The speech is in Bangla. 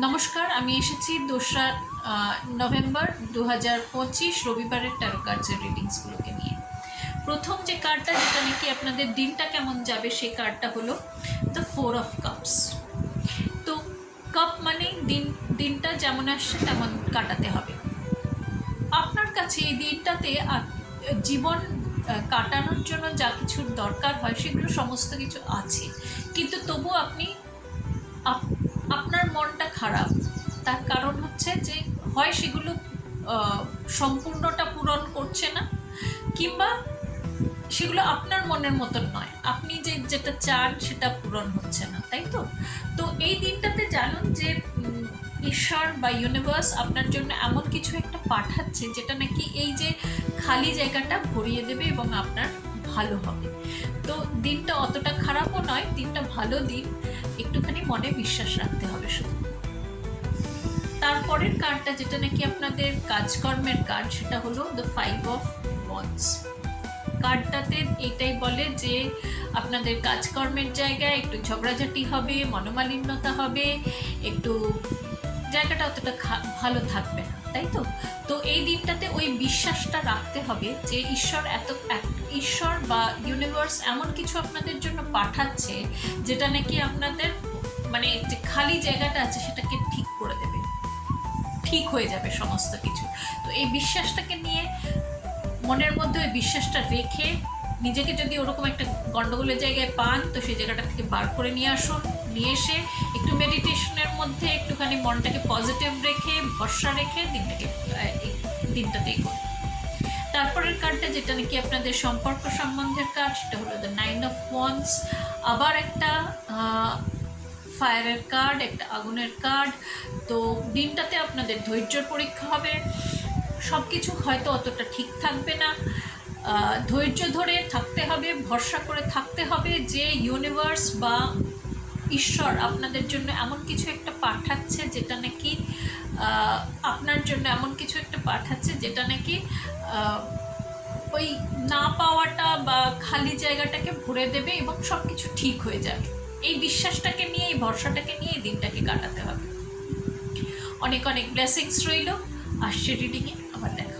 নমস্কার, আমি এসেছি 2রা নভেম্বর 2025 রবিবারের ট্যারো কার্ডসের রিডিংসগুলোকে নিয়ে। প্রথম যে কার্ডটা, যেটা নাকি আপনাদের দিনটা কেমন যাবে, সেই কার্ডটা হলো দ্য 4 অফ কাপস। তো কাপ মানে দিনটা যেমন আসছে তেমন কাটাতে হবে। আপনার কাছে এই দিনটাতে জীবন কাটানোর জন্য যা কিছুর দরকার হয় সেগুলো সমস্ত কিছু আছে, কিন্তু তবু আপনি আপনার মনটা খারাপ। তার কারণ হচ্ছে যে হয় সেগুলো সম্পূর্ণটা পূরণ করছে না, কিংবা সেগুলো আপনার মনের মতন নয়, আপনি যেটা চান সেটা পূরণ হচ্ছে না, তাই তো? তো এই দিনটাতে জানুন যে ঈশ্বর বা ইউনিভার্স আপনার জন্য এমন কিছু একটা পাঠাচ্ছে যেটা নাকি এই যে খালি জায়গাটা ভরিয়ে দেবে এবং আপনার ভালো হবে। তো দিনটা অতটা খারাপও নয়, দিনটা ভালো দিন, একটুখানি মনে বিশ্বাস রাখতে হবে শুধু। তারপরের কার্ডটা, যেটা নাকি আপনাদের কাজকর্মের কার্ড, সেটা হলো দ্য 5 অফ ওয়ান্ডস। কার্ডটাতে এটাই বলে যে আপনাদের কাজকর্মের জায়গায় একটু ঝগড়াঝাটি হবে, মনোমালিন্যতা হবে, একটু জায়গাটা অতটা ভালো থাকবে না, তাই তো? তো এই দিনটাতে ওই বিশ্বাসটা রাখতে হবে যে ঈশ্বর বা ইউনিভার্স এমন কিছু আপনাদের জন্য পাঠাচ্ছে যেটা নাকি আপনাদের মানে যে খালি জায়গাটা আছে সেটাকে ঠিক করে দেবে, ঠিক হয়ে যাবে সমস্ত কিছু। তো এই বিশ্বাসটাকে নিয়ে, মনের মধ্যে ওই বিশ্বাসটা রেখে, নিজেকে যদি ওরকম একটা গন্ডগোলের জায়গায় পান তো সেই জায়গাটা থেকে বার করে নিয়ে আসুন। নিয়ে এসে একটু মেডিটেশনের মধ্যে একটুখানি মনটাকে পজিটিভ রেখে, ভরসা রেখে দিনটাতেই করুন। তারপরের কার্ডটা, যেটা নাকি আপনাদের সম্পর্ক সম্বন্ধের কার্ড, সেটা হলো দ্য 9 অফ ওয়ান্ডস। আবার একটা ফায়ারের কার্ড, একটা আগুনের কার্ড। তো দিনটাতে আপনাদের ধৈর্যের পরীক্ষা হবে। সব কিছু হয়তো অতটা ঠিক থাকবে না, ধৈর্য ধরে থাকতে হবে, ভরসা করে থাকতে হবে যে ইউনিভার্স বা ঈশ্বর আপনাদের জন্য এমন কিছু একটা পাঠাচ্ছে যেটা নাকি আপনার জন্য এমন কিছু একটা পাঠাচ্ছে যেটা নাকি ওই না পাওয়াটা বা খালি জায়গাটাকে ভরে দেবে এবং সব কিছু ঠিক হয়ে যাবে। এই বিশ্বাসটাকে নিয়ে, এই ভরসাটাকে নিয়ে এই দিনটাকে কাটাতে হবে। অনেক অনেক ব্লেসিংস রইল। আসছে রিডিংয়ে, আবার দেখা।